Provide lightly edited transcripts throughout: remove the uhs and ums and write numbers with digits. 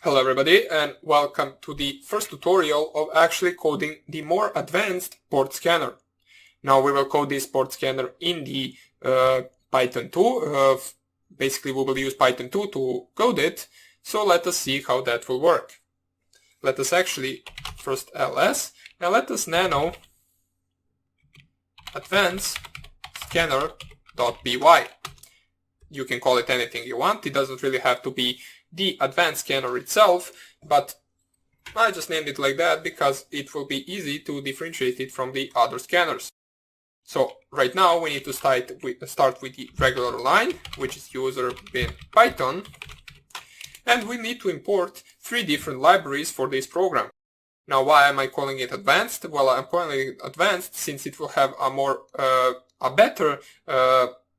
Hello everybody and welcome to the first tutorial of actually coding the more advanced port scanner. Now we will code this port scanner in the Python 2. Basically we will use Python 2 to code it, so let us see how that will work. Let us actually first ls and let us nano advanced scanner.py. You can call it anything you want, it doesn't really have to be the advanced scanner itself, but I just named it like that because it will be easy to differentiate it from the other scanners. So right now we need to start with the regular line, which is user bin Python, and we need to import 3 different libraries for this program. Now why am I calling it advanced? Well, I'm calling it advanced since it will have a better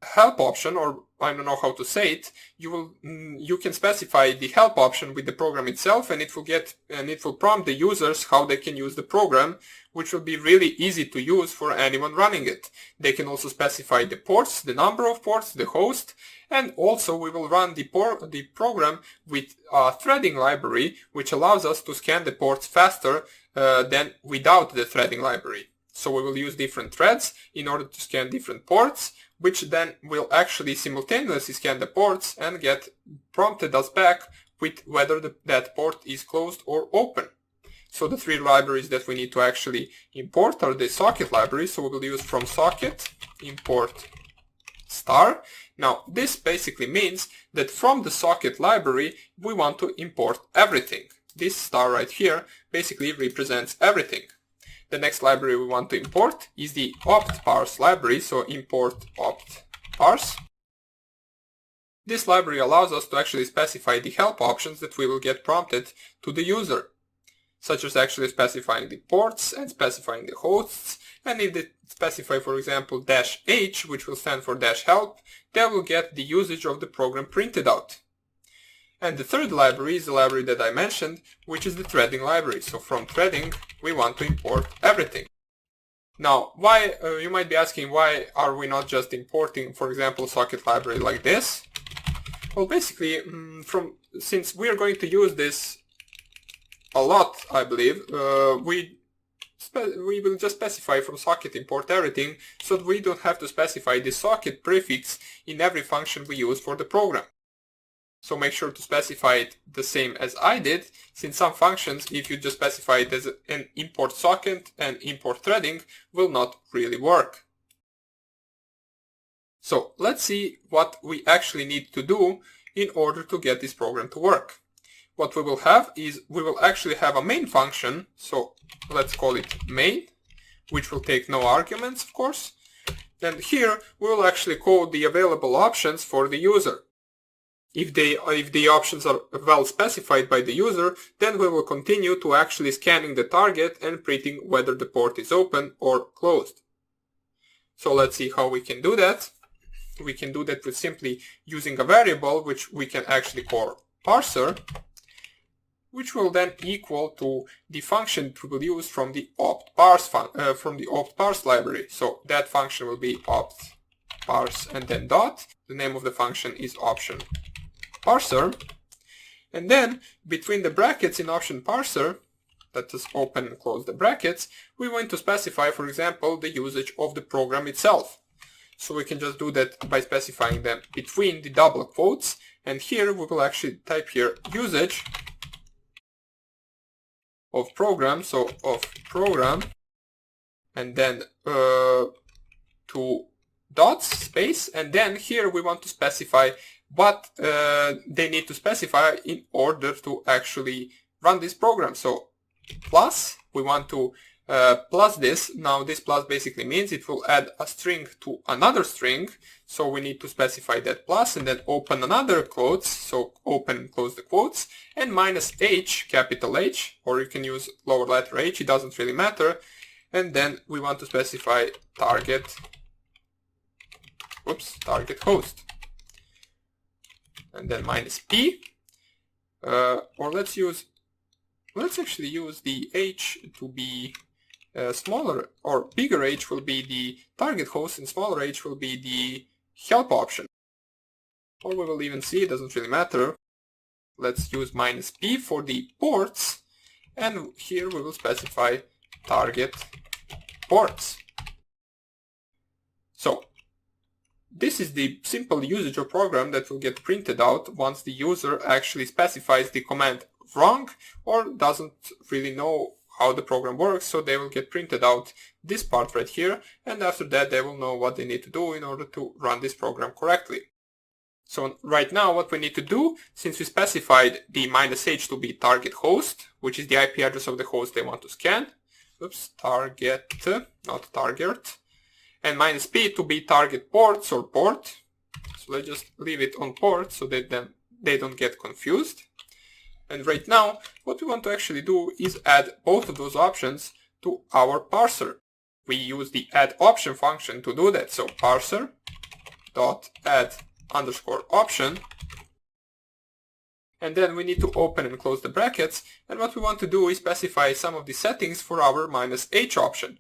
help option, or I don't know how to say it. You can specify the help option with the program itself, and it will prompt the users how they can use the program, which will be really easy to use for anyone running it. They can also specify the ports, the number of ports, the host, and also we will run the program with a threading library, which allows us to scan the ports faster than without the threading library. So we will use different threads in order to scan different ports, which then will actually simultaneously scan the ports and get prompted us back with whether that port is closed or open. So the 3 libraries that we need to actually import are the socket library, so we will use from socket import star. Now this basically means that from the socket library we want to import everything. This star right here basically represents everything. The next library we want to import is the opt_parse library, so import opt_parse. This library allows us to actually specify the help options that we will get prompted to the user, such as actually specifying the ports and specifying the hosts, and if they specify, for example, -h, which will stand for -help, they will get the usage of the program printed out. And the third library is the library that I mentioned, which is the threading library. So from threading, we want to import everything. Now, you might be asking, why are we not just importing, for example, socket library like this? Well, basically, since we are going to use this a lot, I believe, we will just specify from socket import everything, so that we don't have to specify the socket prefix in every function we use for the program. So make sure to specify it the same as I did, since some functions, if you just specify it as an import socket and import threading, will not really work. So let's see what we actually need to do in order to get this program to work. What we will have is, we will actually have a main function, so let's call it main, which will take no arguments, of course. And here we will actually code the available options for the user. If the options are well specified by the user, then we will continue to actually scanning the target and printing whether the port is open or closed. So let's see how we can do that. We can do that with simply using a variable which we can actually call parser, which will then equal to the function we will use from the opt_parse library. So that function will be opt_parse and then dot. The name of the function is option parser, and then between the brackets in option parser, let us open and close the brackets, we want to specify, for example, the usage of the program itself. So we can just do that by specifying them between the double quotes, and here we will actually type here usage of program, so of program, and then 2 dots, space, and then here we want to specify what they need to specify in order to actually run this program. So plus, we want to plus this. Now this plus basically means it will add a string to another string, so we need to specify that plus and then open another quotes, so open and close the quotes, and -h, capital H, or you can use lower letter h, it doesn't really matter, and then we want to specify target host, and then -p, or let's actually use the h to be smaller, or bigger h will be the target host and smaller h will be the help option. Or we will even see, it doesn't really matter. let's use -p for the ports, and here we will specify target ports. So this is the simple usage of program that will get printed out once the user actually specifies the command wrong or doesn't really know how the program works, so they will get printed out this part right here, and after that they will know what they need to do in order to run this program correctly. So right now what we need to do, since we specified the -h to be target host, which is the IP address of the host they want to scan, target, not target, and -p to be target ports or port, so let's just leave it on port so that then they don't get confused. And right now, what we want to actually do is add both of those options to our parser. We use the add option function to do that. So parser dot add underscore option. And then we need to open and close the brackets. And what we want to do is specify some of the settings for our -h option,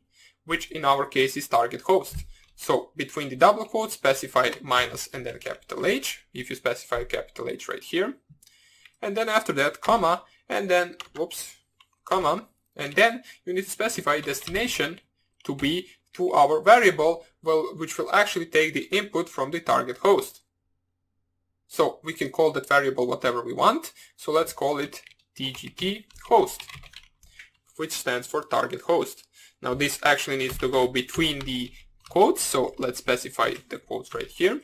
which in our case is target host. So between the double quotes, specify minus and then capital H, if you specify capital H right here. And then after that, comma, and then, comma, and then you need to specify destination to be to our variable, which will actually take the input from the target host. So we can call that variable whatever we want. So let's call it TGT host, which stands for target host. Now this actually needs to go between the quotes, so let's specify the quotes right here.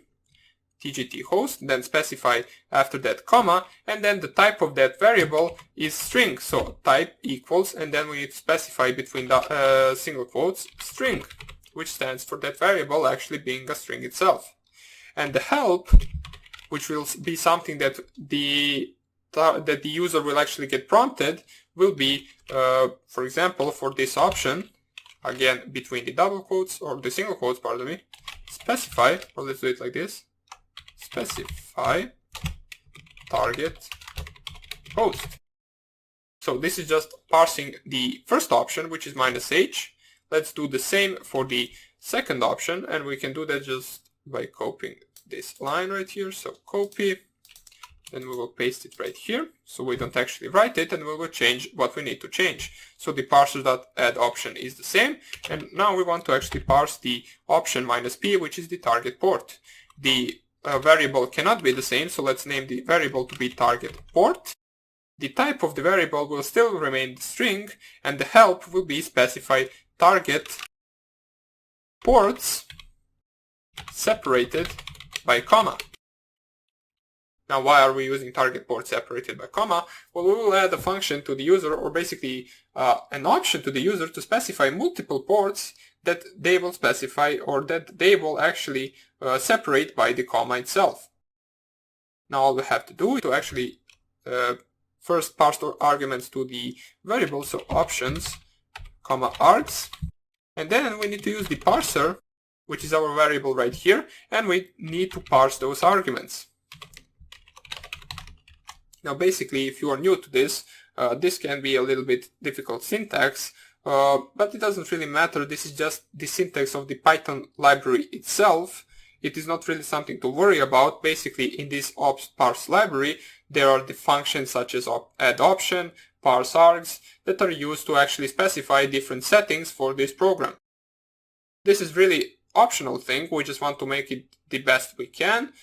TGT host, then specify after that comma, and then the type of that variable is string, so type equals, and then we need to specify between the single quotes string, which stands for that variable actually being a string itself. And the help, which will be something that the user will actually get prompted, will be, for example, for this option, again between the double quotes or the single quotes, pardon me, specify, or let's do it like this, specify target host. So this is just parsing the first option, which is -h. Let's do the same for the second option, and we can do that just by copying this line right here. So copy, then we will paste it right here, so we don't actually write it, and we will change what we need to change. So the parser.add option is the same, and now we want to actually parse the option -p, which is the target port. The variable cannot be the same, so let's name the variable to be target port. The type of the variable will still remain the string, and the help will be specified target ports separated by comma. Now why are we using target port separated by comma? Well, we will add a function to the user, or basically an option to the user to specify multiple ports that they will specify, or that they will actually separate by the comma itself. Now all we have to do is to actually first parse our arguments to the variable, so options, comma args, and then we need to use the parser, which is our variable right here, and we need to parse those arguments. Now basically, if you are new to this, this can be a little bit difficult syntax, but it doesn't really matter. This is just the syntax of the Python library itself. It is not really something to worry about. Basically, in this ops parse library, there are the functions such as add option, parse args, that are used to actually specify different settings for this program. This is really optional thing. We just want to make it the best we can.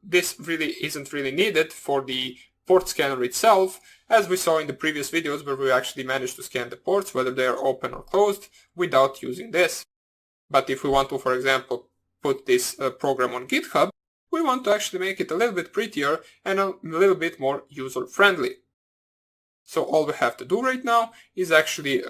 This really isn't really needed for the port scanner itself, as we saw in the previous videos where we actually managed to scan the ports, whether they are open or closed, without using this. But if we want to, for example, put this program on GitHub, we want to actually make it a little bit prettier and a little bit more user-friendly. So all we have to do right now is actually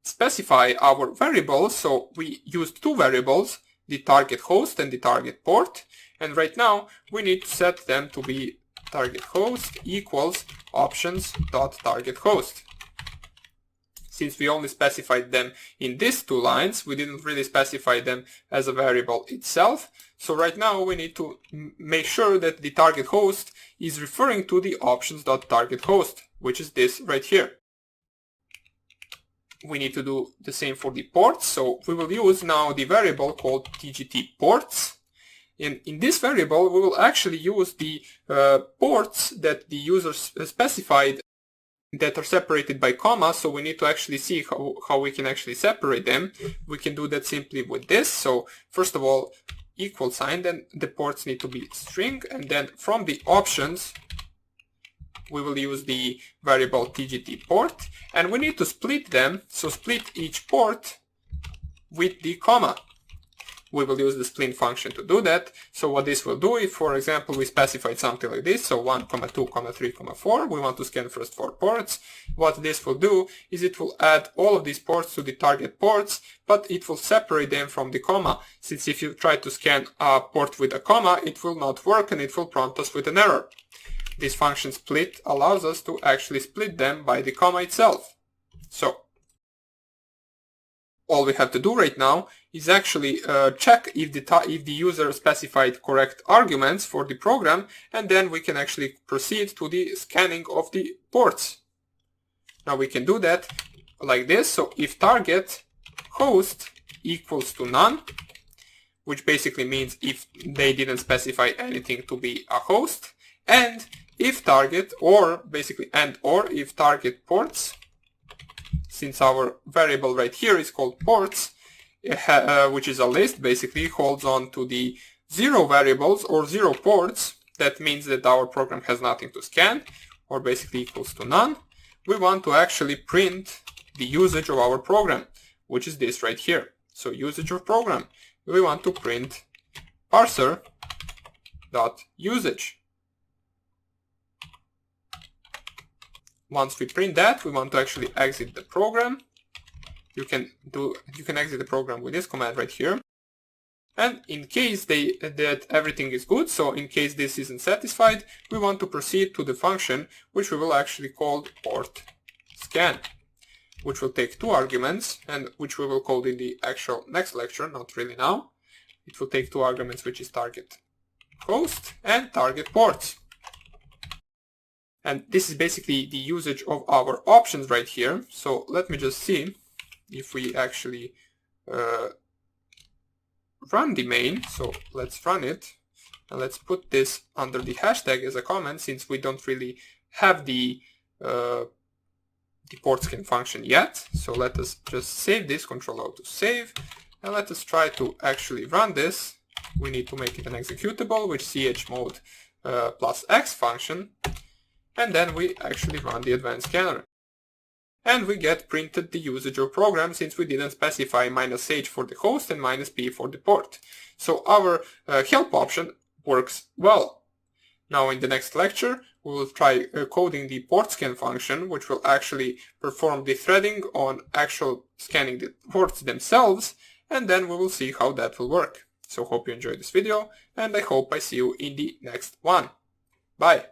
specify our variables. So we used two variables, the target host and the target port, and right now we need to set them to be target host equals options.target host. Since we only specified them in these two lines, we didn't really specify them as a variable itself. So right now we need to make sure that the target host is referring to the options.target host, which is this right here. We need to do the same for the ports, so we will use now the variable called TGT ports. In this variable, we will actually use the ports that the user specified that are separated by comma, so we need to actually see how we can actually separate them. We can do that simply with this. So first of all, equal sign, then the ports need to be string, and then from the options we will use the variable tgt port, and we need to split them, so split each port with the comma. We will use the split function to do that. So what this will do, if for example we specified something like this, so 1, 2, 3, 4, we want to scan first 4 ports, what this will do is it will add all of these ports to the target ports, but it will separate them from the comma, since if you try to scan a port with a comma, it will not work and it will prompt us with an error. This function split allows us to actually split them by the comma itself. So all we have to do right now is actually check if the user specified correct arguments for the program, and then we can actually proceed to the scanning of the ports. Now we can do that like this. So if target host equals to none, which basically means if they didn't specify anything to be a host, and if target, or basically and or if target ports, since our variable right here is called ports, which is a list, basically holds on to the 0 variables or 0 ports, that means that our program has nothing to scan, or basically equals to none, we want to actually print the usage of our program, which is this right here. So usage of program, we want to print parser.usage. Once we print that, we want to actually exit the program. You can exit the program with this command right here. And in case that everything is good, so in case this isn't satisfied, we want to proceed to the function which we will actually call port scan, which will take 2 arguments and which we will code in the actual next lecture, not really now. It will take 2 arguments, which is target host and target ports. And this is basically the usage of our options right here. So let me just see if we actually run the main. So let's run it. And let's put this under the hashtag as a comment, since we don't really have the port scan function yet. So let us just save this, Control-O to save. And let us try to actually run this. We need to make it an executable with chmod +x function. And then we actually run the advanced scanner. And we get printed the usage of program, since we didn't specify -h for the host and -p for the port. So our help option works well. Now in the next lecture, we will try coding the port scan function, which will actually perform the threading on actual scanning the ports themselves, and then we will see how that will work. So hope you enjoyed this video, and I hope I see you in the next one. Bye!